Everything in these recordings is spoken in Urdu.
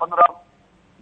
15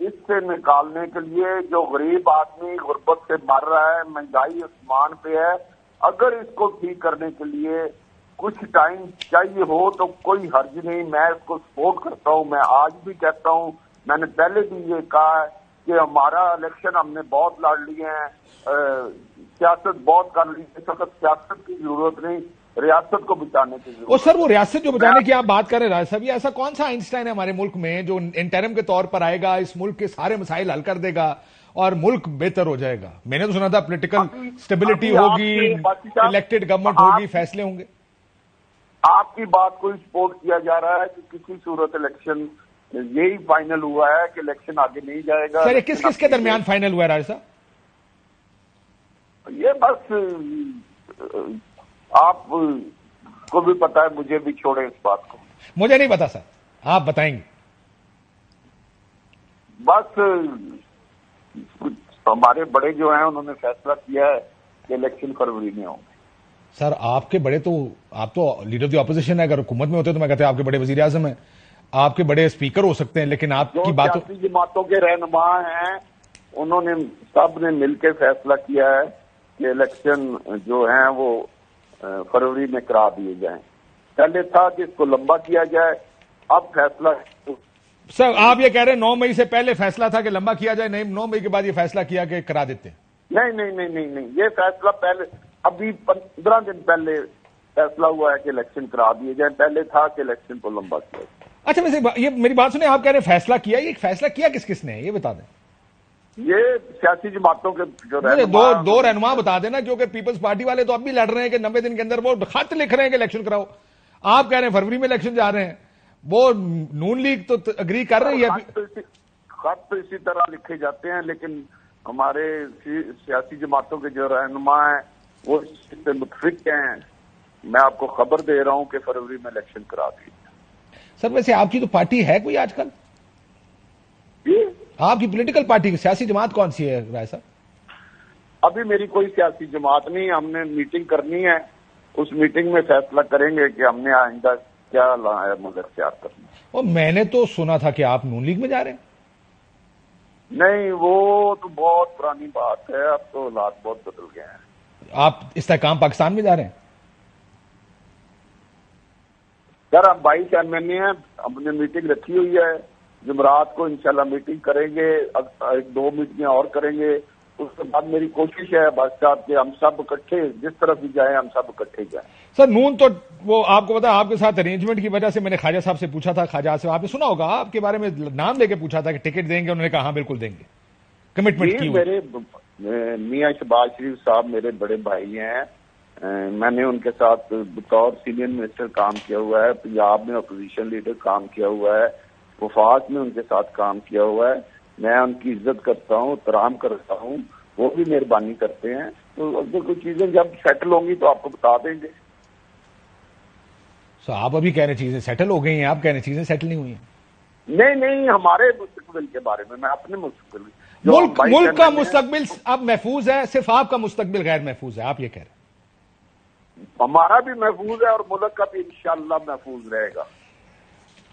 اس سے نکالنے کے لیے جو غریب آدمی غربت سے مر رہا ہے، مہنگائی آسمان پہ ہے، اگر اس کو ٹھیک کرنے کے لیے کچھ ٹائم چاہیے ہو تو کوئی حرج نہیں، میں اس کو سپورٹ کرتا ہوں۔ میں آج بھی کہتا ہوں، میں نے پہلے بھی یہ کہا ہے کہ ہمارا الیکشن ہم نے بہت لڑ لیے ہیں، سیاست بہت کر لی ہے، اس وقت سیاست کی ضرورت نہیں، ریاست کو بچانے کی ضرورت ہے۔ سر وہ ریاست جو بچانے کی آپ بات کر رہے ہیں راج صاحب، یہ ایسا کون سا آئنسٹائن ہے ہمارے ملک میں جو انٹرم کے طور پر آئے گا، اس ملک کے سارے مسائل حل کر دے گا اور ملک بہتر ہو جائے گا؟ میں نے تو سنا تھا پولیٹیکل اسٹیبلٹی ہوگی، الیکٹڈ گورنمنٹ ہوگی، فیصلے ہوں گے۔ آپ کی بات کو سپورٹ کیا جا رہا ہے کہ کسی صورت الیکشن یہی فائنل ہوا ہے کہ الیکشن آگے نہیں جائے گا۔ سر کس کس کے درمیان فائنل ہوا ہے راج صاحب؟ یہ بس آپ کو بھی پتا ہے، مجھے بھی چھوڑیں اس بات کو۔ مجھے نہیں پتا سر، آپ بتائیں گے۔ بس ہمارے بڑے جو ہیں انہوں نے فیصلہ کیا ہے کہ الیکشن فروری میں ہوں گے۔ سر آپ کے بڑے تو، آپ تو لیڈر دی اپوزیشن ہے، اگر حکومت میں ہوتے تو میں کہتے ہیں آپ کے بڑے وزیر اعظم ہیں، آپ کے بڑے اسپیکر ہو سکتے ہیں، لیکن آپ کی بات سیاسی جماعتوں کے رہنما ہیں، انہوں نے سب نے مل کے فیصلہ کیا ہے کہ الیکشن جو ہیں وہ فروری میں کرا دیے جائیں۔ پہلے تھا کہ اس کو لمبا کیا جائے، اب فیصلہ۔ سر آپ یہ کہہ رہے ہیں 9 مئی سے پہلے فیصلہ تھا کہ لمبا کیا جائے، نہیں 9 مئی کے بعد یہ فیصلہ کیا کہ کرا دیتے ہیں؟ نہیں، یہ فیصلہ پہلے، ابھی 15 دن پہلے فیصلہ ہوا ہے کہ الیکشن کرا دیے جائیں، پہلے تھا کہ الیکشن کو لمبا کیا جائے۔ اچھا ویسے یہ میری بات سنیں، آپ کہہ رہے ہیں فیصلہ کیا، یہ فیصلہ کیا کس کس نے ہے یہ بتا دیں؟ یہ سیاسی جماعتوں کے جو دو رہنما بتا دینا، کیونکہ پیپلز پارٹی والے تو اب بھی لڑ رہے ہیں کہ 90 دن کے اندر وہ خط لکھ رہے ہیں کہ الیکشن کراؤ، آپ کہہ رہے ہیں فروری میں الیکشن جا رہے ہیں، وہ نون لیگ تو اگری کر رہی ہے۔ خط تو اسی طرح لکھے جاتے ہیں، لیکن ہمارے سیاسی جماعتوں کے جو رہنما ہیں وہ اس سے متفق ہیں۔ میں آپ کو خبر دے رہا ہوں کہ فروری میں الیکشن کرا دی۔ سر ویسے آپ کی تو پارٹی ہے کوئی آج کل؟ جی آپ کی پولیٹیکل پارٹی سیاسی جماعت کون سی ہے رائے صاحب؟ ابھی میری کوئی سیاسی جماعت نہیں، ہم نے میٹنگ کرنی ہے، اس میٹنگ میں فیصلہ کریں گے کہ ہم نے آئندہ کیا مگر اختیار کرنا۔ اور میں نے تو سنا تھا کہ آپ نون لیگ میں جا رہے ہیں۔ نہیں، وہ تو بہت پرانی بات ہے، اب تو حالات بہت بدل گئے ہیں۔ آپ استحکام پاکستان میں جا رہے ہیں؟ سر ہم 22 MNA ہیں، ہم نے میٹنگ رکھی ہوئی ہے، جمعرات کو انشاءاللہ میٹنگ کریں گے، 1-2 میٹنگیں اور کریں گے، اس کے بعد میری کوشش ہے بس صاحب کہ ہم سب اکٹھے جس طرف بھی جائیں ہم سب اکٹھے جائیں۔ سر نون تو وہ آپ کو پتا آپ کے ساتھ ارینجمنٹ کی وجہ سے میں نے خواجہ صاحب سے پوچھا تھا، خواجہ سے آپ نے سنا ہوگا آپ کے بارے میں نام لے کے پوچھا تھا کہ ٹکٹ دیں گے، انہوں نے کہا ہاں بالکل دیں گے، کمٹمنٹ کی۔ میرے میاں شہباز شریف صاحب میرے بڑے بھائی ہیں، میں نے ان کے ساتھ بطور سینئر منسٹر کام کیا ہوا ہے، پنجاب میں اپوزیشن لیڈر کام کیا ہوا ہے، وفاق میں ان کے ساتھ کام کیا ہوا ہے، میں ان کی عزت کرتا ہوں، احترام کرتا ہوں، وہ بھی مہربانی کرتے ہیں، تو اگر کوئی چیزیں جب سیٹل ہوں گی تو آپ کو بتا دیں گے۔ آپ ابھی کہہ رہے چیزیں سیٹل ہو گئی ہیں، آپ کہہ رہے چیزیں سیٹل نہیں ہوئی ہیں؟ نہیں، ہمارے مستقبل کے بارے میں اپنے مستقبل، ملک کا مستقبل اب محفوظ ہے، صرف آپ کا مستقبل غیر محفوظ ہے، آپ یہ کہہ رہے ہیں؟ ہمارا بھی محفوظ ہے اور ملک کا بھی انشاءاللہ محفوظ رہے گا۔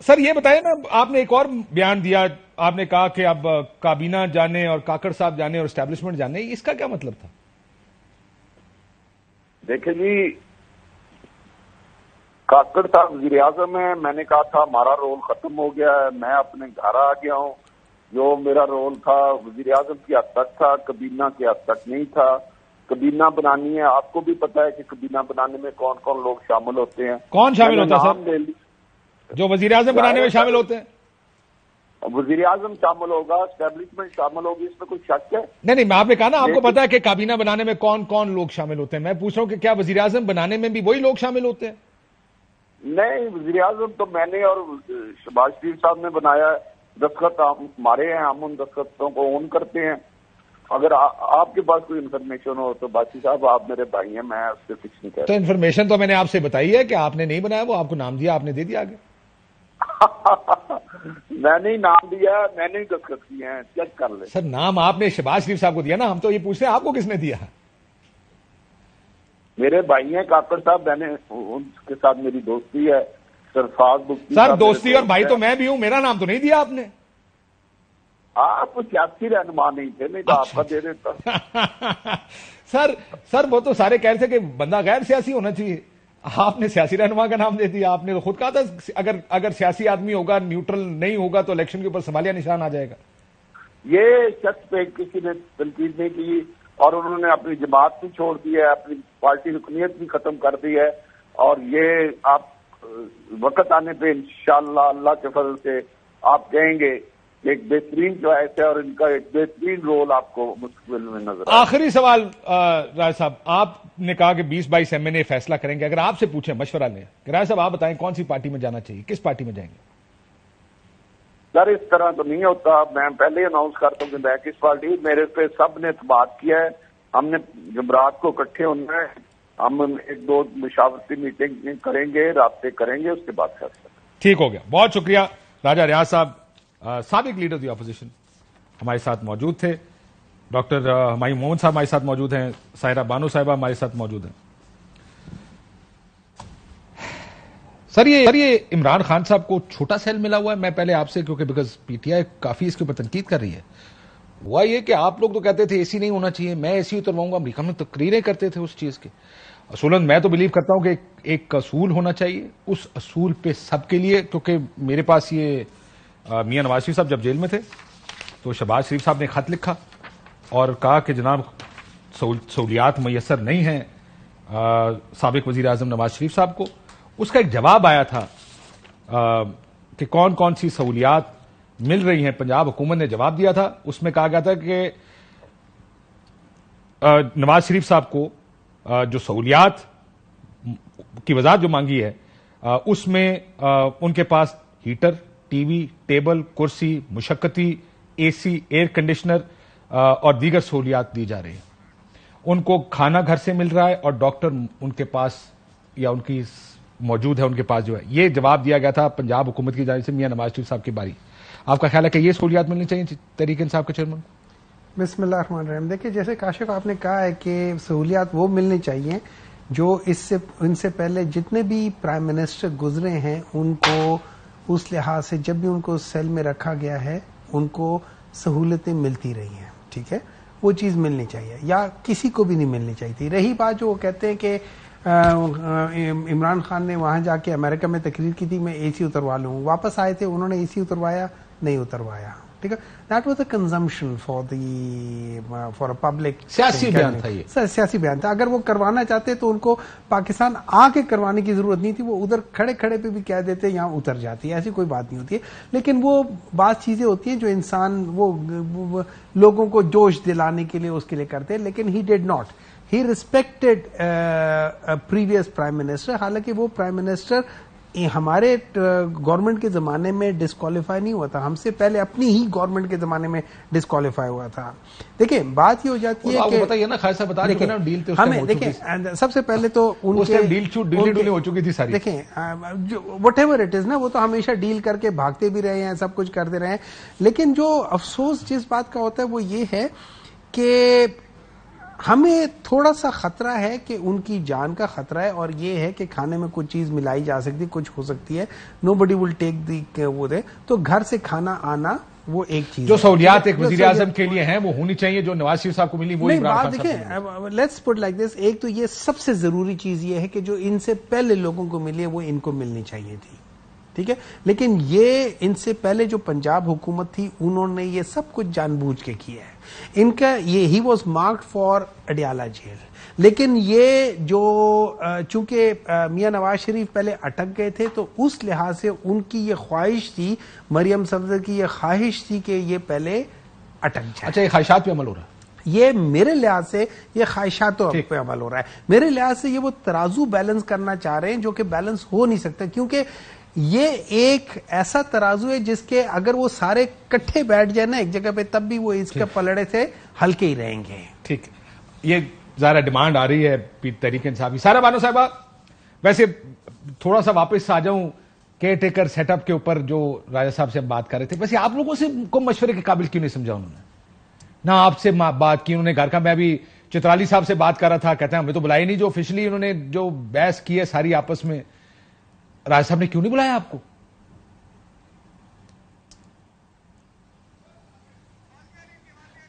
سر یہ بتائیں نا، آپ نے ایک اور بیان دیا، آپ نے کہا کہ اب کابینہ جانے اور کاکڑ صاحب جانے اور اسٹیبلشمنٹ جانے، اس کا کیا مطلب تھا؟ دیکھیں جی، کاکڑ صاحب وزیر اعظم ہیں، میں نے کہا تھا ہمارا رول ختم ہو گیا ہے، میں اپنے گھر آ گیا ہوں، جو میرا رول تھا وزیر اعظم کی حد تک تھا، کابینہ کی حد تک نہیں تھا۔ کابینہ بنانی ہے، آپ کو بھی پتا ہے کہ کابینہ بنانے میں کون کون لوگ شامل ہوتے ہیں۔ کون شامل ہوتا ہے سر جو وزیر اعظم بنانے میں شامل ہوتے ہیں؟ وزیر اعظم شامل ہوگا، اسٹیبلشمنٹ شامل ہوگی، اس میں کوئی شک ہے؟ نہیں، آپ نے کہا نا آپ کو پتا ہے کہ کابینہ بنانے میں کون کون لوگ شامل ہوتے ہیں، میں پوچھ رہا ہوں کہ کیا وزیر اعظم بنانے میں بھی وہی لوگ شامل ہوتے ہیں؟ نہیں، وزیر اعظم تو میں نے اور شہباز شریف صاحب نے بنایا ہے، دستخط ہمارے ہیں، ہم ان دستخطوں کو اون کرتے ہیں۔ اگر آپ کے پاس کوئی انفارمیشن ہو تو باقی صاحب آپ میرے بھائی ہیں، میں اس سے کچھ نہیں کہہ تو انفارمیشن تو میں نے آپ سے بتائی ہے کہ آپ نے نہیں بنایا، وہ آپ کو نام دیا، آپ نے دے دیا آگے۔ میں نے نام دیا، میں نے دستخط کیے ہیں، چیک کر لیں۔ سر نام آپ نے شہباز شریف صاحب کو دیا نا، ہم تو یہ پوچھتے ہیں آپ کو کس نے دیا؟ میرے بھائی ہیں کاکڑ صاحب، میں نے ان کے ساتھ میری دوستی ہے، سرفراز مفتی سر دوستی اور بھائی تو میں بھی ہوں، میرا نام تو نہیں دیا آپ نے۔ آپ سیاسی رہنما نہیں تھے، نہیں تو آپ کا دے دیتا. سر وہ تو سارے کہہ رہے تھے کہ بندہ غیر سیاسی ہونا چاہیے، آپ نے سیاسی رہنما کا نام دے دیا. آپ نے تو خود کہا تھا اگر سیاسی آدمی ہوگا، نیوٹرل نہیں ہوگا تو الیکشن کے اوپر سوالیہ نشان آ جائے گا. یہ شخص پہ کسی نے تنقید نہیں کی، اور انہوں نے اپنی جماعت بھی چھوڑ دی ہے، اپنی پارٹی رکنیت بھی ختم کر دی ہے. اور یہ آپ وقت آنے پہ انشاءاللہ اللہ کے فضل سے آپ کہیں گے کہ ایک بہترین چوائس ہے، اور ان کا ایک بہترین رول آپ کو مستقبل میں نظر آئے. آخری سوال راج صاحب، آپ نے کہا کہ 20-22 ایم این اے فیصلہ کریں گے. اگر آپ سے پوچھیں، مشورہ لیں، راج صاحب آپ بتائیں کون سی پارٹی میں جانا چاہیے، کس پارٹی میں جائیں گے؟ سر اس طرح تو نہیں ہوتا، میں پہلے ہی اناؤنس کرتا ہوں کہ میں کس پارٹی. میرے پہ سب نے اعتماد کیا ہے، ہم نے جمعرات کو اکٹھے ہونا ہے، ہم 1-2 مشاورتی میٹنگ کریں گے، رابطے کریں گے، اس کے بعد فیصلہ. ٹھیک ہو گیا، بہت شکریہ. راجہ ریاض صاحب سابق لیڈر دی اپوزیشن ہمارے ساتھ موجود تھے. ڈاکٹر ہمایوں محمد صاحب ہمارے ساتھ موجود ہیں. سائرہ بانو صاحبہ ہمارے ساتھ موجود ہیں. سر یہ عمران خان صاحب کو چھوٹا سیل ملا ہوا ہے. میں پہلے آپ سے، کیونکہ بیکاز پی ٹی آئی کافی اس کے اوپر تنقید کر رہی ہے، ہوا یہ کہ آپ لوگ تو کہتے تھے اے سی نہیں ہونا چاہیے، میں اے سی اترواؤں گا. امریکہ میں تقریریں کرتے تھے اس چیز کے. اصولاً میں تو بلیو کرتا ہوں کہ ایک اصول ہونا چاہیے، اس اصول پہ سب کے لیے. کیونکہ میرے پاس یہ میاں نواز شریف صاحب جب جیل میں تھے تو شہباز شریف صاحب نے خط لکھا اور کہا کہ جناب سہولیات میسر نہیں ہیں سابق وزیر اعظم نواز شریف صاحب کو. اس کا ایک جواب آیا تھا کہ کون کون سی سہولیات مل رہی ہیں. پنجاب حکومت نے جواب دیا تھا، اس میں کہا گیا تھا کہ نواز شریف صاحب کو جو سہولیات کی وضاحت جو مانگی ہے اس میں ان کے پاس ہیٹر، ٹی وی، ٹیبل، کرسی، مشقتی، اے سی، ایئر کنڈیشنر اور دیگر سہولیات دی جا رہی ہیں. ان کو کھانا گھر سے مل رہا ہے اور ڈاکٹر ان کے پاس یا ان کی موجود ہے ان کے پاس جو ہے. یہ جواب دیا گیا تھا پنجاب حکومت کی جانب سے میاں نواز شریف صاحب کی باری. آپ کا خیال ہے کہ یہ سہولیات ملنی چاہیے تحریک انصاف کے چیئرمین؟ بسم اللہ الرحمن الرحیم. دیکھیے جیسے کاشف آپ نے کہا ہے کہ سہولیات وہ ملنی چاہیے جو ان سے پہلے جتنے بھی پرائم منسٹر گزرے ہیں ان کو اس لحاظ سے جب بھی ان کو سیل میں رکھا گیا ہے ان کو سہولتیں ملتی رہی ہیں. ٹھیک ہے، وہ چیز ملنی چاہیے، یا کسی کو بھی نہیں ملنی چاہیے تھی. رہی بات جو وہ کہتے ہیں کہ عمران خان نے وہاں جا کے امریکہ میں تقریر کی تھی میں اے سی اتروا لوں، واپس آئے تھے انہوں نے اے سی اتروایا نہیں اتروایا. ٹھیک ہے، that was a consumption for a public. سیاسی بیان تھا، یہ سیاسی بیان تھا. اگر وہ کروانا چاہتے تو ان کو پاکستان آ کے کروانے کی ضرورت نہیں تھی، وہ ادھر کھڑے کھڑے پہ بھی کہہ دیتے یہاں اتر جاتی، ایسی کوئی بات نہیں ہوتی ہے. لیکن وہ بعض چیزیں ہوتی ہیں جو انسان وہ لوگوں کو جوش دلانے کے لیے اس کے لیے کرتے ہیں، لیکن he did not. He respected previous prime minister. حالانکہ وہ پرائم منسٹر ہمارے گورنمنٹ کے زمانے میں ڈسکوالیفائی نہیں ہوا تھا، ہم سے پہلے اپنی ہی گورنمنٹ کے زمانے میں ڈسکوالیفائی ہوا تھا. دیکھیں بات یہ ہو جاتی ہے کہ بتائیے نا خیر صاحب بتا رہے ہیں ڈیل ہمیں دیکھیں سب سے پہلے تو ان کے ڈیل ہو چکی تھی ساری. دیکھیں وٹ ایور اٹ از نا، وہ تو ہمیشہ ڈیل کر کے بھاگتے بھی رہے ہیں، سب کچھ کرتے رہے ہیں. لیکن جو افسوس جس بات کا ہوتا ہے وہ یہ ہے کہ ہمیں تھوڑا سا خطرہ ہے کہ ان کی جان کا خطرہ ہے، اور یہ ہے کہ کھانے میں کچھ چیز ملائی جا سکتی، کچھ ہو سکتی ہے. نو بڈی ول ٹیک دی وہ دے تو گھر سے کھانا آنا وہ ایک چیز. جو سہولیات ایک وزیر اعظم کے لیے ہیں وہ ہونی چاہیے، جو نواز شریف صاحب کو ملی وہ عمران خان صاحب کو. دیکھیں لیٹس پٹ لائک دس، ایک تو یہ سب سے ضروری چیز یہ ہے کہ جو ان سے پہلے لوگوں کو ملی ہے وہ ان کو ملنی چاہیے تھی. ٹھیک ہے، لیکن یہ ان سے پہلے جو پنجاب حکومت تھی انہوں نے یہ سب کچھ جان بوجھ کے کیا ہے. ان کا یہ ہی was marked for Adiala jail. لیکن یہ جو چونکہ میاں نواز شریف پہلے اٹک گئے تھے تو اس لحاظ سے ان کی یہ خواہش تھی، مریم صفدر کی یہ خواہش تھی کہ یہ پہلے اٹک جائے. اچھا، یہ خواہشات پہ عمل ہو رہا ہے؟ یہ میرے لحاظ سے یہ خواہشاتوں پہ عمل ہو رہا ہے. میرے لحاظ سے یہ وہ ترازو بیلنس کرنا چاہ رہے ہیں جو کہ بیلنس ہو نہیں سکتا، کیونکہ یہ ایک ایسا ترازو ہے جس کے اگر وہ سارے کٹھے بیٹھ جائیں نا ایک جگہ پہ تب بھی وہ اس کے پلڑے سے ہلکے ہی رہیں گے. ٹھیک ہے، یہ ظاہر ڈیمانڈ آ رہی ہے تحریک انصاف کی. سارہ بانو صاحبہ ویسے تھوڑا سا واپس آ جاؤں کیئر ٹیکر سیٹ اپ کے اوپر جو راجہ صاحب سے ہم بات کر رہے تھے. ویسے آپ لوگوں سے کو مشورے کے قابل کیوں نہیں سمجھا انہوں نے؟ نہ آپ سے بات کی انہوں نے گھر کا. میں ابھی چترالی صاحب سے بات کر رہا تھا، کہتے ہیں ہمیں تو بلایا نہیں. جو آفیشلی انہوں نے جو بحث کی ہے ساری آپس میں، راجہ صاحب نے کیوں نہیں بلایا آپ کو؟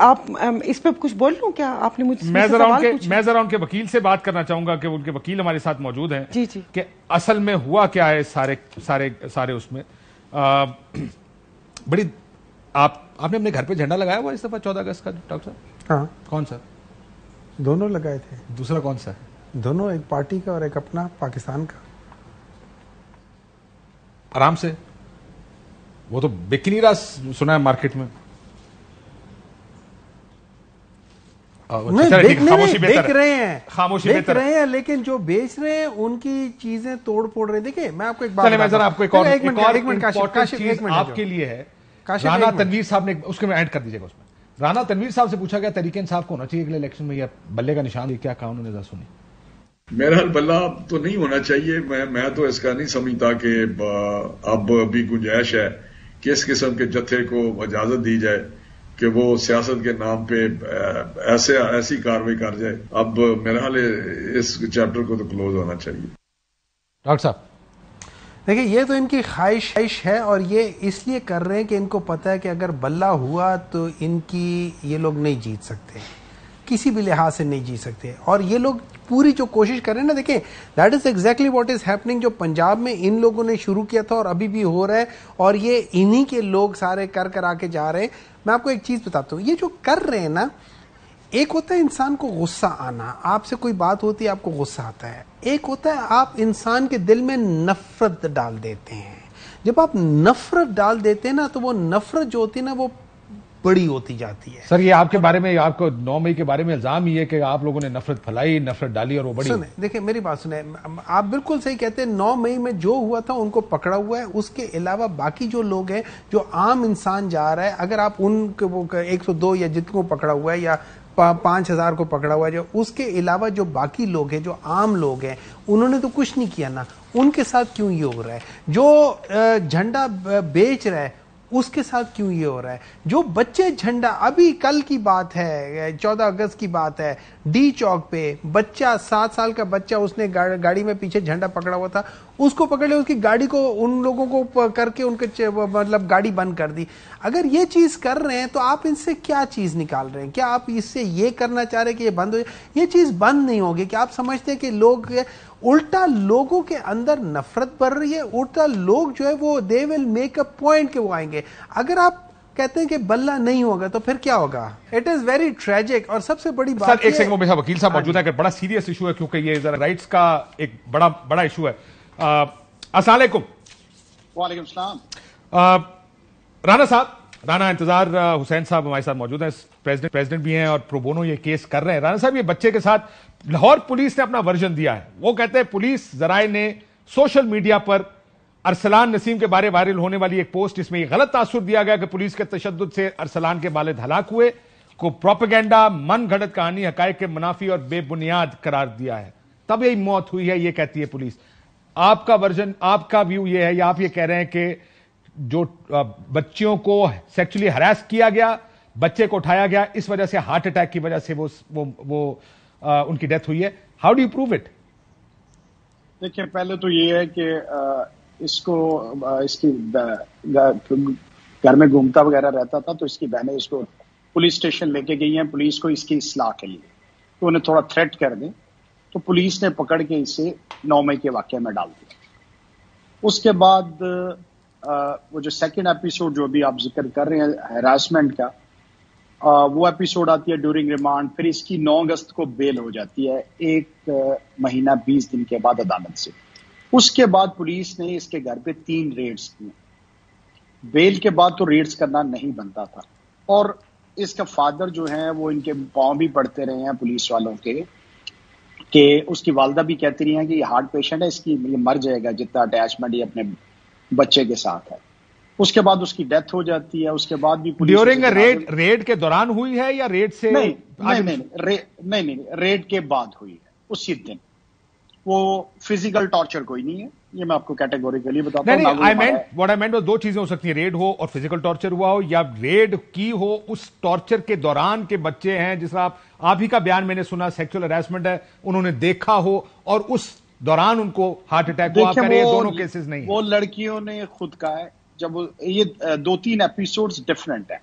آپ اس پہ کچھ بول لوں کیا؟ آپ نے مجھ سے میں ذرا ان کے وکیل سے بات کرنا چاہوں گا کہ ان کے وکیل ہمارے ساتھ موجود ہیں. جی جی. کہ اصل میں ہوا کیا ہے سارے اس میں. بڑی آپ نے اپنے گھر پہ جھنڈا لگایا ہوا اس دفعہ 14 اگست کا ڈاکٹر صاحب؟ ہاں. کون سا؟ دونوں لگائے تھے. دوسرا کون سا ہے؟ دونوں، ایک پارٹی کا اور ایک اپنا پاکستان کا. آرام سے، وہ تو بک نہیں رہا سنا ہے مارکیٹ میں. دیکھ رہے ہیں لیکن جو بیچ رہے ہیں ان کی چیزیں توڑ پھوڑ رہے ہیں. دیکھیں میں آپ کو ایک بات آپ کو آپ کے لیے ہے. رانا تنویر صاحب نے اس کے میں ایڈ کر دیجیے گا. اس میں رانا تنویر صاحب سے پوچھا گیا تحریک انصاف کو ہونا چاہیے اگلے الیکشن میں یا بلے کا نشان؟ کیا کہا انہوں نے، ذرا سنی. میرا بلہ تو نہیں ہونا چاہیے. میں تو اس کا نہیں سمجھتا کہ اب ابھی گنجائش ہے کہ اس قسم کے جتھے کو اجازت دی جائے کہ وہ سیاست کے نام پہ ایسی کاروائی کر جائے. اب میرا حال اس چیپٹر کو تو کلوز ہونا چاہیے. ڈاکٹر صاحب دیکھیں، یہ تو ان کی خواہش ہے اور یہ اس لیے کر رہے ہیں کہ ان کو پتہ ہے کہ اگر بلہ ہوا تو ان کی یہ لوگ نہیں جیت سکتے، کسی بھی لحاظ سے نہیں جیت سکتے. اور یہ لوگ پوری جو کوشش کر رہے ہیں نا، دیکھیں that is exactly what is happening. جو پنجاب میں ان لوگوں نے شروع کیا تھا اور ابھی بھی ہو رہا ہے، اور یہ انہی کے لوگ سارے کر آ کے جا رہے ہیں. میں آپ کو ایک چیز بتاتا ہوں، یہ جو کر رہے ہیں نا، ایک ہوتا ہے انسان کو غصہ آنا، آپ سے کوئی بات ہوتی ہے آپ کو غصہ آتا ہے. ایک ہوتا ہے آپ انسان کے دل میں نفرت ڈال دیتے ہیں. جب آپ نفرت ڈال دیتے ہیں نا تو وہ نفرت جو ہوتی ہے نا وہ بڑی ہوتی جاتی ہے. سر یہ آپ کے بارے میں، آپ کو 9 مئی کے بارے میں الزام یہ ہے کہ آپ لوگوں نے نفرت پھیلائی، نفرت ڈالی اور وہ بڑی. سنیں، دیکھیں میری بات سنیں، آپ بالکل صحیح کہتے ہیں. 9 مئی میں جو ہوا تھا ان کو پکڑا ہوا ہے. اس کے علاوہ باقی جو لوگ ہیں، جو عام انسان جا رہا ہے، اگر آپ ان کو 102 یا جتنے کو پکڑا ہوا ہے یا 5000 کو پکڑا ہوا ہے، جو اس کے علاوہ جو باقی لوگ ہیں، جو عام لوگ ہیں، انہوں نے تو کچھ نہیں کیا نا. ان کے ساتھ کیوں یہ ہو رہا ہے؟ جو جھنڈا بیچ رہا ہے اس کے ساتھ کیوں یہ ہو رہا ہے؟ جو بچے جھنڈا، ابھی کل کی بات ہے، 14 اگست کی بات ہے، ڈی چوک پہ بچہ 7 سال کا بچہ، اس نے گاڑی میں پیچھے جھنڈا پکڑا ہوا تھا، اس کو پکڑ لیا، اس کی گاڑی کو ان لوگوں کو کر کے ان کے مطلب گاڑی بند کر دی. اگر یہ چیز کر رہے ہیں تو آپ ان سے کیا چیز نکال رہے ہیں؟ کیا آپ اس سے یہ کرنا چاہ رہے ہیں کہ یہ بند ہو جائے؟ یہ چیز بند نہیں ہوگی. کہ آپ سمجھتے ہیں کہ لوگ الٹا لوگوں کے اندر نفرت بڑھ رہی ہے، الٹا لوگ جو ہے وہ دے ول میک اے پوائنٹ کہ وہ آئیں گے. اگر آپ کہتے ہیں کہ بلہ نہیں ہوگا تو پھر کیا ہوگا؟ It is very tragic. اور سب سے بڑی بات سر، ایک سیکنڈ میں وکیل صاحب موجود ہے کہ بڑا سیریس ایشو ہے، کیونکہ یہ ذرا رائٹس کا ایک بڑا ایشو ہے. السلام علیکم. وعلیکم السلام. رانا صاحب، رانا انتظار حسین صاحب ہمارے ساتھ موجود ہیں، پریزیڈنٹ بھی ہیں اور پرو بونو یہ کیس کر رہے ہیں. رانا صاحب، یہ بچے کے ساتھ لاہور پولیس نے اپنا ورژن دیا ہے. وہ کہتے ہیں پولیس ذرائع نے سوشل میڈیا پر ارسلان نسیم کے بارے وائرل ہونے والی ایک پوسٹ، اس میں یہ غلط تاثر دیا گیا کہ پولیس کے تشدد سے ارسلان کے والد ہلاک ہوئے، کو پروپیگنڈا، من گھڑت کہانی، حقائق کے منافی اور بے بنیاد قرار دیا ہے، تب یہ موت ہوئی ہے، یہ کہتی ہے پولیس. آپ کا ورژن، آپ کا ویو یہ ہے یا آپ یہ کہہ رہے ہیں کہ جو بچیوں کو سیکچولی ہراس کیا گیا، بچے کو اٹھایا گیا، اس وجہ سے ہارٹ اٹیک کی وجہ سے وہ ان کی ڈیتھ ہوئی ہے؟ How do you prove it? دیکھیں، پہلے تو یہ ہے کہ اس کی گھر میں گھومتا وغیرہ رہتا تھا، تو اس کی بہنیں اس کو پولیس اسٹیشن لے کے گئی ہیں، پولیس کو اس کی اصلاح کے لیے، تو انہیں تھوڑا تھریٹ کر دیں، تو پولیس نے پکڑ کے اسے 9 مئی کے واقعے میں ڈال دیا. اس کے بعد وہ جو سیکنڈ ایپیسوڈ جو بھی آپ ذکر کر رہے ہیں ہراسمنٹ کا، وہ ایپیسوڈ آتی ہے ڈیورنگ ریمانڈ. پھر اس کی 9 اگست کو بیل ہو جاتی ہے 1 مہینہ 20 دن کے بعد عدالت سے. اس کے بعد پولیس نے اس کے گھر پہ 3 ریڈز کیے. بیل کے بعد تو ریڈز کرنا نہیں بنتا تھا، اور اس کا فادر جو ہے وہ ان کے پاؤں بھی پڑتے رہے ہیں پولیس والوں کے، کہ اس کی والدہ بھی کہتی رہی ہیں کہ یہ ہارٹ پیشنٹ ہے، اس کی یہ مر جائے گا جتنا اٹیچمنٹ یہ اپنے بچے کے ساتھ ہے. اس کے بعد اس کی ڈیتھ ہو جاتی ہے. اس کے بعد بھی ڈیورنگ ریڈ کے دوران ہوئی ہے یا ریڈ سے؟ نہیں، ریڈ کے بعد ہوئی ہے اسی دن. وہ فزیکل ٹارچر کوئی نہیں ہے، یہ میں آپ کو کیٹیگوریکلی بتاتا ہوں. واٹ آئی مینٹ 2 چیزیں ہو سکتی ہیں، ریڈ ہو اور فزیکل ٹارچر ہوا ہو، یا ریڈ کی ہو اس ٹارچر کے دوران کے بچے ہیں، جس طرح آپ ہی کا بیان میں نے سنا سیکچوئل ہراسمنٹ ہے، انہوں نے دیکھا ہو اور اس دوران ان کو ہارٹ اٹیک ہوا. آپ کہہ رہے ہیں دونوں کیسز نہیں ہیں. وہ لڑکیوں نے خود کہا ہے. جب یہ 2-3 ایپیسوڈز ڈفرنٹ ہیں.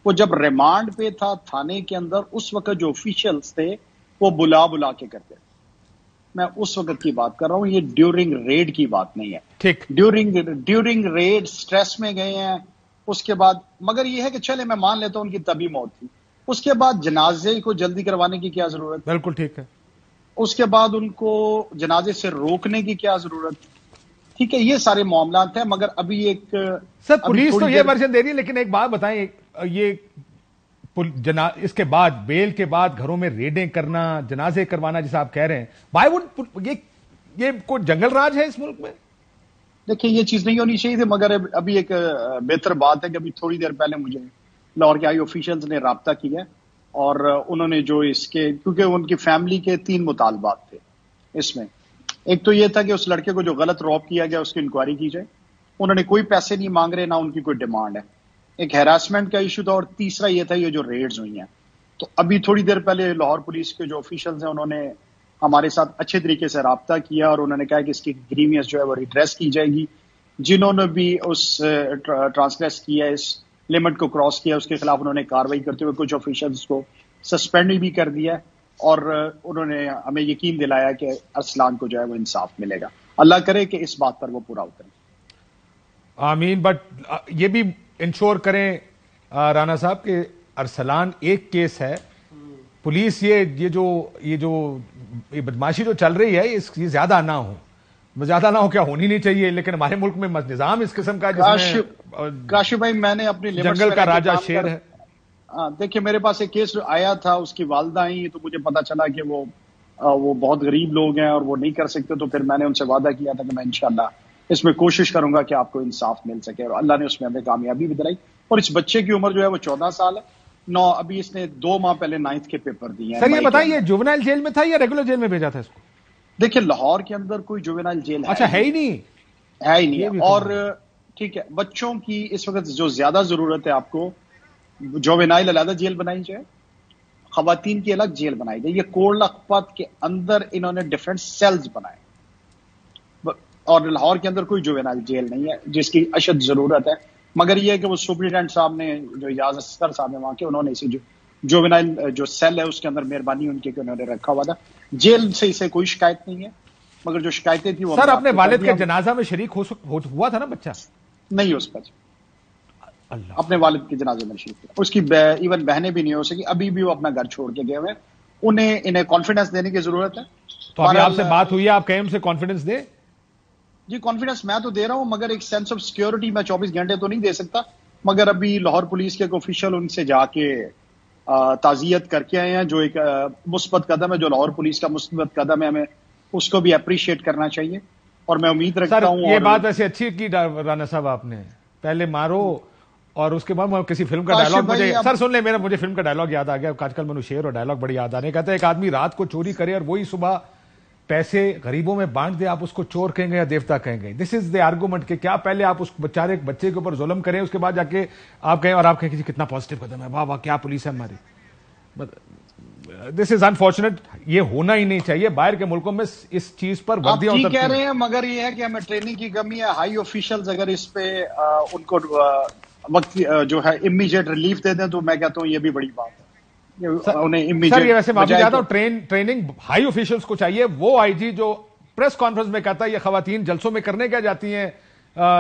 وہ جب ریمانڈ پہ تھا تھانے کے اندر، اس وقت جو آفیشلز تھے وہ بلا کے کرتے تھے. میں اس وقت کی بات کر رہا ہوں، یہ ڈیورنگ ریڈ کی بات نہیں ہے. ٹھیک، ڈیورنگ ریڈ سٹریس میں گئے ہیں. اس کے بعد مگر یہ ہے کہ چلے میں مان لیتا ہوں ان کی طبی موت تھی، اس کے بعد جنازے کو جلدی کروانے کی کیا ضرورت؟ بالکل ٹھیک ہے. اس کے بعد ان کو جنازے سے روکنے کی کیا ضرورت؟ ٹھیک ہے، یہ سارے معاملات ہیں. مگر ابھی ایک سر پولیس تو یہ ورژن دے رہی ہے، لیکن ایک بات بتائیں، یہ اس کے بعد بیل کے بعد گھروں میں ریڈیں کرنا، جنازے کروانا جیسا آپ کہہ رہے ہیں، وائی وڈ یہ کوئی جنگل راج ہے اس ملک میں؟ دیکھیں یہ چیز نہیں ہونی چاہیے تھی. مگر ابھی ایک بہتر بات ہے کہ ابھی تھوڑی دیر پہلے مجھے لاہور کے آئی آفیشلز نے رابطہ کیا اور انہوں نے جو اس کے، کیونکہ ان کی فیملی کے 3 مطالبات تھے اس میں. ایک تو یہ تھا کہ اس لڑکے کو جو غلط روب کیا گیا اس کی انکوائری کی جائے. انہوں نے کوئی پیسے نہیں مانگ رہے، نہ ان کی کوئی ڈیمانڈ ہے. ایک ہیراسمنٹ کا ایشو تھا، اور تیسرا یہ تھا یہ جو ریڈز ہوئی ہیں. تو ابھی تھوڑی دیر پہلے لاہور پولیس کے جو آفیشلز ہیں انہوں نے ہمارے ساتھ اچھے طریقے سے رابطہ کیا اور انہوں نے کہا کہ اس کی گریوینس جو ہے وہ ریڈریس کی جائے گی. جنہوں نے بھی اس ٹرانسگریس کیا، اس لمٹ کو کراس کیا، اس کے خلاف انہوں نے کاروائی کرتے ہوئے کچھ آفیشلز کو سسپینڈ بھی کر دیا، اور انہوں نے ہمیں یقین دلایا کہ ارسلان کو جو ہے وہ انصاف ملے گا. اللہ کرے کہ اس بات پر وہ پورا اتریں. آمین. بٹ یہ بھی انشور کریں رانا صاحب کہ ارسلان ایک کیس ہے، پولیس یہ جو بدماشی جو چل رہی ہے یہ زیادہ نہ ہو کیا ہونی نہیں چاہیے، لیکن ہمارے ملک میں نظام اس قسم کا جس میں کاشف بھائی میں نے اپنی جنگل کا راجا شیر ہے. دیکھیں میرے پاس ایک کیس آیا تھا، اس کی والدہ آئی تو مجھے پتا چلا کہ وہ بہت غریب لوگ ہیں اور وہ نہیں کر سکتے. تو پھر میں نے ان سے وعدہ کیا تھا کہ میں انشاءاللہ اس میں کوشش کروں گا کہ آپ کو انصاف مل سکے، اور اللہ نے اس میں ہمیں کامیابی بھی دلائی. اور اس بچے کی عمر جو ہے وہ 14 سال ہے. ابھی اس نے 2 ماہ پہلے 9th کے پیپر دیے ہیں. سر یہ بتائیے جوونائل جیل میں تھا یا ریگولر جیل میں بھیجا تھا اس کو؟ دیکھیں لاہور کے اندر کوئی جوونائل جیل اچھا ہے ہی نہیں. اور ٹھیک ہے، بچوں کی اس وقت جو زیادہ ضرورت ہے آپ کو، جوونائل علیحدہ جیل بنائی جائے، خواتین کی الگ جیل بنائی جائے. یہ کوڑ لکھپت کے اندر انہوں نے ڈیفرنٹ سیلز بنائے، اور لاہور کے اندر کوئی جوونائل جیل نہیں ہے جس کی اشد ضرورت ہے. مگر یہ ہے کہ وہ سپرنٹینڈنٹ صاحب نے جو اجاز اسکر صاحب ہیں وہاں کے، انہوں نے اسے جوونائل جو سیل ہے اس کے اندر مہربانی ان کی کہ انہوں نے رکھا ہوا تھا. جیل سے اسے کوئی شکایت نہیں ہے، مگر جو شکایتیں تھیں وہ سر اپنے والد کے جنازہ میں شریک ہوا تھا نا بچہ؟ نہیں اس پر اپنے والد کے جنازے میں شریک تھا. اس کی ایون بہنیں بھی نہیں ہو سکی. ابھی بھی وہ اپنا گھر چھوڑ کے گئے ہوئے. انہیں کانفیڈنس دینے کی ضرورت ہے. تو ابھی آپ سے بات ہوئی ہے، آپ کہیں ان سے کانفیڈنس دیں؟ جی کانفیڈنس میں تو دے رہا ہوں، مگر ایک سینس آف سیکیورٹی میں 24 گھنٹے تو نہیں دے سکتا. مگر ابھی لاہور پولیس کے ایک آفیشل ان سے جا کے تعزیت کر کے آئے ہیں، جو ایک مثبت قدم ہے، جو لاہور پولیس کا مثبت قدم ہے، ہمیں اس کو بھی اپریشیٹ کرنا چاہیے. اور میں امید رکھتا ہوں یہ بات ویسے اچھی کی رانا صاحب آپ نے، پہلے مارو اور اس کے بعد کسی فلم کا ڈائلاگ مجھے سر سن لیں، مجھے فلم کا ڈائلاگ یاد آ گیا. آج کل میں شعر اور ڈائلاگ بڑی یاد آنے کہتا ہے ایک آدمی رات کو چوری کرے اور وہی صبح پیسے غریبوں میں بانٹ دے، آپ اس کو چور کہیں گے یا دیوتا کہیں گے؟ دس از دی آرگومنٹ کہ کیا پہلے آپ اس بیچارے بچے کے اوپر ظلم کریں، اس کے بعد جا کے آپ کہیں، اور آپ کہیں کہ کتنا پازیٹیو قدم ہے، واہ واہ کیا پولیس ہے ہماری. دس از انفارچونیٹ. یہ ہونا ہی نہیں چاہیے. باہر کے ملکوں میں اس چیز پر وردیاں اترتی ہیں. کہہ رہے ہیں مگر یہ ہے کہ ہمیں ٹریننگ کی کمی ہے. ہائی آفیشلز اگر اس پہ ان کو وقت جو ہے امیجیٹ ریلیف دے دیں تو میں کہتا ہوں یہ بھی بڑی بات ہے. سر یہ ویسے معافی چاہتا ہوں، ٹریننگ ہائی آفیشلز کو چاہیے. وہ آئی جی جو پریس کانفرنس میں کہتا ہے یہ خواتین جلسوں میں کرنے کیا جاتی ہیں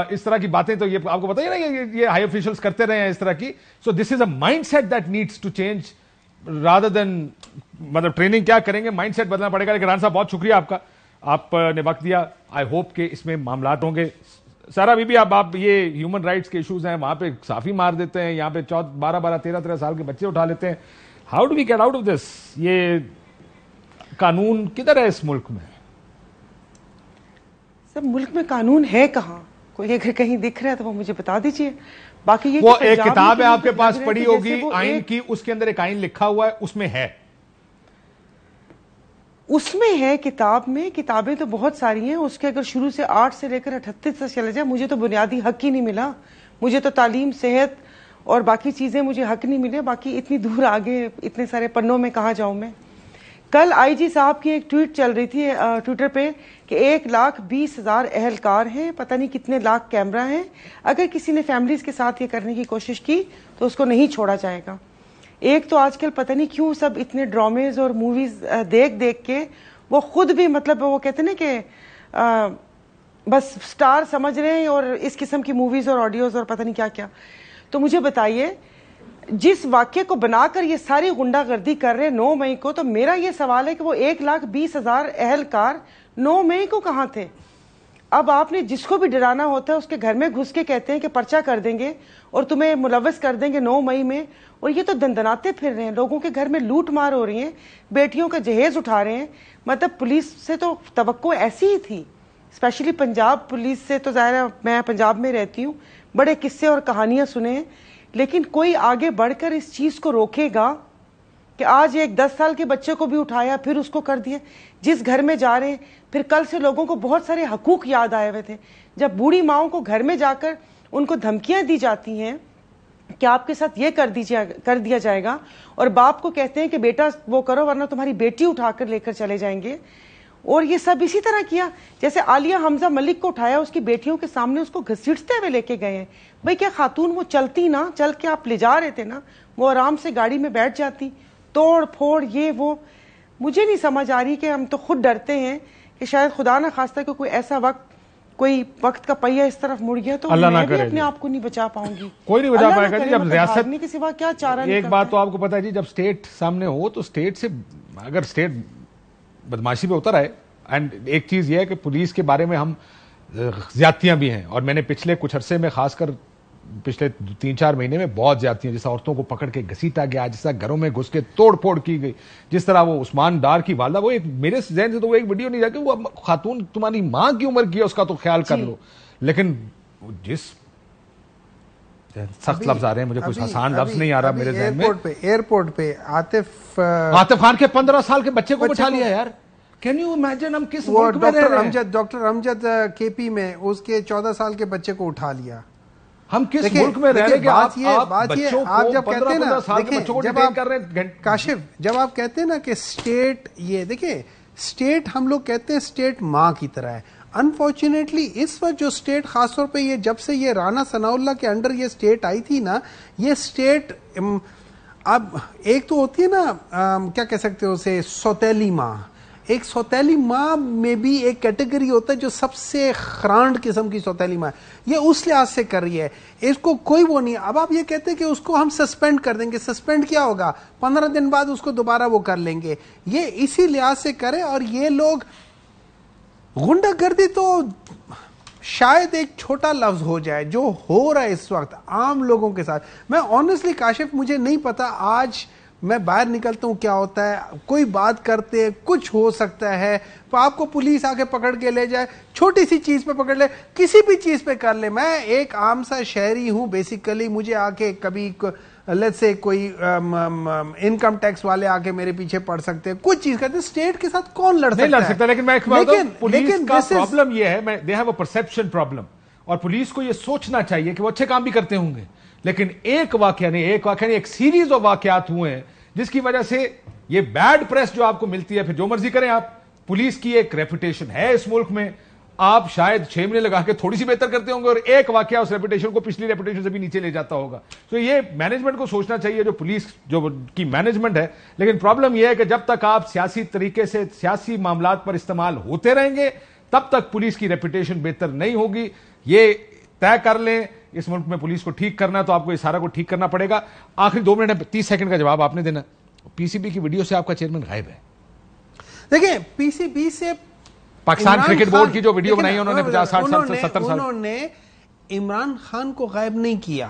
اس طرح کی باتیں، تو یہ آپ کو پتہ ہی نا یہ ہائی آفیشلز کرتے رہے ہیں اس طرح کی. So this is a mindset that needs to change rather than مطلب ٹریننگ کیا کریں گے، مائنڈ سیٹ بدلنا پڑے گا. لیکن رانا صاحب بہت شکریہ آپ کا، آپ نے وقت دیا. آئی ہوپ کہ اس میں معاملات ہوں گے. سر ابھی بھی آپ یہ ہیومن رائٹس کے ایشوز ہیں، وہاں پہ صافی مار دیتے ہیں، یہاں پہ 12 13 سال کے بچے اٹھا لیتے ہیں. How do we get out of this? یہ قانون کدھر ہے اس ملک میں؟ سر ملک میں قانون ہے کہاں؟ کوئی اگر کہیں دکھ رہا ہے تو وہ مجھے بتا دیجیے. باقی یہ وہ ایک کتاب ہے آپ کے پاس پڑھی ہوگی آئین کی، اس کے اندر ایک آئین لکھا ہوا ہے، اس میں ہے کتاب میں. کتابیں تو بہت ساری ہیں، اس کے اگر شروع سے 8 سے لے کر 38 تک چلے جائے، مجھے تو بنیادی حق ہی نہیں ملا. مجھے تو تعلیم، صحت اور باقی چیزیں مجھے حق نہیں ملے. باقی اتنی دور آگے اتنے سارے پنوں میں کہاں جاؤں میں. کل آئی جی صاحب کی ایک ٹویٹ چل رہی تھی ٹویٹر پہ کہ 1,20,000 اہلکار ہیں, پتہ نہیں کتنے لاکھ کیمرہ ہیں, اگر کسی نے فیملیز کے ساتھ یہ کرنے کی کوشش کی تو اس کو نہیں چھوڑا جائے گا. ایک تو آج کل پتہ نہیں کیوں سب اتنے ڈرامز اور موویز دیکھ کے وہ خود بھی مطلب وہ کہتے ہیں نا کہ بس سٹار سمجھ رہے ہیں, اور اس قسم کی موویز اور آڈیوز اور پتہ نہیں کیا کیا. تو مجھے بتائیے, جس واقعے کو بنا کر یہ ساری غنڈہ گردی کر رہے 9 مئی کو, تو میرا یہ سوال ہے کہ وہ 1,20,000 اہلکار 9 مئی کو کہاں تھے؟ اب آپ نے جس کو بھی ڈرانا ہوتا ہے اس کے گھر میں گھس کے کہتے ہیں کہ پرچہ کر دیں گے اور تمہیں ملوث کر دیں گے 9 مئی میں, اور یہ تو دندناتے پھر رہے ہیں, لوگوں کے گھر میں لوٹ مار ہو رہی ہیں, بیٹیوں کا جہیز اٹھا رہے ہیں. مطلب پولیس سے تو توقع ایسی ہی تھی, اسپیشلی پنجاب پولیس سے. تو ظاہر ہے میں پنجاب میں رہتی ہوں, بڑے قصے اور کہانیاں سنے ہیں, لیکن کوئی آگے بڑھ کر اس چیز کو روکے گا کہ آج ایک 10 سال کے بچے کو بھی اٹھایا, پھر اس کو کر دیا. جس گھر میں جا رہے ہیں, پھر کل سے لوگوں کو بہت سارے حقوق یاد آئے ہوئے تھے, جب بوڑھی ماؤں کو گھر میں جا کر ان کو دھمکیاں دی جاتی ہیں کہ آپ کے ساتھ یہ کر دیا جائے گا, اور باپ کو کہتے ہیں کہ بیٹا وہ کرو ورنہ تمہاری بیٹی اٹھا کر لے کر چلے جائیں گے. اور یہ سب اسی طرح کیا جیسے عالیہ حمزہ ملک کو اٹھایا, اس کی بیٹیوں کے سامنے اس کو گھسیٹتے ہوئے لے کے گئے ہیں. بھئی کیا خاتون وہ چلتی نا, چل کے آپ لے جا رہے تھے نا, وہ آرام سے گاڑی میں بیٹھ جاتی. توڑ پھوڑ یہ وہ, مجھے نہیں سمجھ آ رہی کہ ہم تو خود ڈرتے ہیں کہ شاید خدا نہ خواستہ کہ کوئی ایسا کوئی وقت کا پہیہ اس طرف مڑ گیا تو میں بھی اپنے آپ کو نہیں بچا پاؤں گی. کوئی نہیں بچا پائے گا جی. جب ریاست کے سوا کیا چارہ. ایک بات تو آپ کو پتا ہے جی, جب اسٹیٹ سامنے ہو تو اسٹیٹ سے اگر اسٹیٹ بدماشی پہ اتر آئے, اینڈ ایک چیز یہ ہے کہ پولیس کے بارے میں ہم زیادتیاں بھی ہیں, اور میں نے پچھلے کچھ عرصے میں خاص کر پچھلے 3-4 مہینے میں بہت زیادتیاں, جیسا عورتوں کو پکڑ کے گھسیٹا گیا, جیسا گھروں میں گھس کے توڑ پھوڑ کی گئی, جس طرح وہ عثمان ڈار کی والدہ, وہ ایک میرے ذہن سے تو وہ ایک ویڈیو نہیں جا کہ وہ خاتون تمہاری ماں کی عمر کی ہے, اس کا تو خیال کر لو. لیکن جس سخت لفظ آ رہے ہیں, مجھے کچھ آسان لفظ نہیں آ رہا میرے ذہن میں. ایئرپورٹ پہ عاطف خان کے 15 سال کے بچے کو بچا لیا یار. کین یو امیجن ہم کس ملک میں رہ رہے ہیں؟ ڈاکٹر امجد کے پی میں اس کے 14 سال کے بچے کو اٹھا لیا. ہم کس ملک میں رہ رہے ہیں کہ آپ جب کہتے ہیں نا, کاشف جب آپ کہتے ہیں نا کہ اسٹیٹ, یہ دیکھیں اسٹیٹ ہم لوگ کہتے ہیں اسٹیٹ ماں کی طرح ہے. انفارچونیٹلی اس وقت جو اسٹیٹ خاص طور پہ یہ جب سے یہ رانا ثناء اللہ کے انڈر یہ اسٹیٹ آئی تھی نا, یہ اسٹیٹ اب ایک تو ہوتی ہے نا کیا کہہ سکتے ہو اسے, سوتیلی ماں. ایک سوتیلی ماں میں بھی ایک کیٹیگری ہوتا ہے جو سب سے خرانڈ قسم کی سوتیلی ماں ہے. یہ اس لحاظ سے کر رہی ہے, اس کو کوئی وہ نہیں. اب آپ یہ کہتے ہیں کہ اس کو ہم سسپینڈ کر دیں گے, سسپینڈ کیا ہوگا, 15 دن بعد اس کو دوبارہ وہ کر لیں گے. یہ اسی لحاظ سے کریں. اور یہ لوگ غنڈہ گردی تو شاید ایک چھوٹا لفظ ہو جائے جو ہو رہا ہے اس وقت عام لوگوں کے ساتھ. میں آنیسٹلی کاشف مجھے نہیں پتا, آج میں باہر نکلتا ہوں کیا ہوتا ہے, کوئی بات کرتے کچھ ہو سکتا ہے, آپ کو پولیس آ کے پکڑ کے لے جائے, چھوٹی سی چیز پہ پکڑ لے, کسی بھی چیز پہ کر لے. میں ایک عام سا شہری ہوں بیسیکلی, مجھے آ کے کبھی لیٹس سے کوئی انکم ٹیکس والے آ کے میرے پیچھے پڑ سکتے ہیں, کچھ چیز کرتے, اسٹیٹ کے ساتھ کون لڑ سکتا ہے. لیکن میں ایک بات ہوں, پولیس کا پرابلم یہ ہے, they have a perception problem, اور پولیس کو یہ سوچنا چاہیے کہ وہ اچھے کام بھی کرتے ہوں گے, لیکن ایک واقعہ نہیں ایک سیریز آف واقعات ہوئے ہیں جس کی وجہ سے یہ بیڈ پریس جو آپ کو ملتی ہے. پھر جو مرضی کریں آپ, پولیس کی ایک ریپوٹیشن ہے اس ملک میں, آپ شاید 6 مہینے لگا کے تھوڑی سی بہتر کرتے ہوں گے, اور ایک واقعہ اس ریپوٹیشن کو پچھلی ریپوٹیشن سے بھی نیچے لے جاتا ہوگا. تو یہ مینجمنٹ کو سوچنا چاہیے, جو پولیس جو کی مینجمنٹ ہے. لیکن پرابلم یہ ہے کہ جب تک آپ سیاسی طریقے سے سیاسی معاملات پر استعمال ہوتے رہیں گے تب تک پولیس کی ریپوٹیشن بہتر نہیں ہوگی. یہ طے کر لیں, اس ملک میں پولیس کو ٹھیک کرنا تو آپ کو اس سارا کو ٹھیک کرنا پڑے گا. آخری 2 منٹ 30 سیکنڈ کا جواب آپ نے دینا. پی سی بی کی ویڈیو سے آپ کا چیئرمین غائب ہے. دیکھیں پی سی بی سے پاکستان کرکٹ بورڈ کی جو ویڈیو بنائی انہوں نے 50-60-70 سال, انہوں نے عمران خان کو غائب نہیں کیا.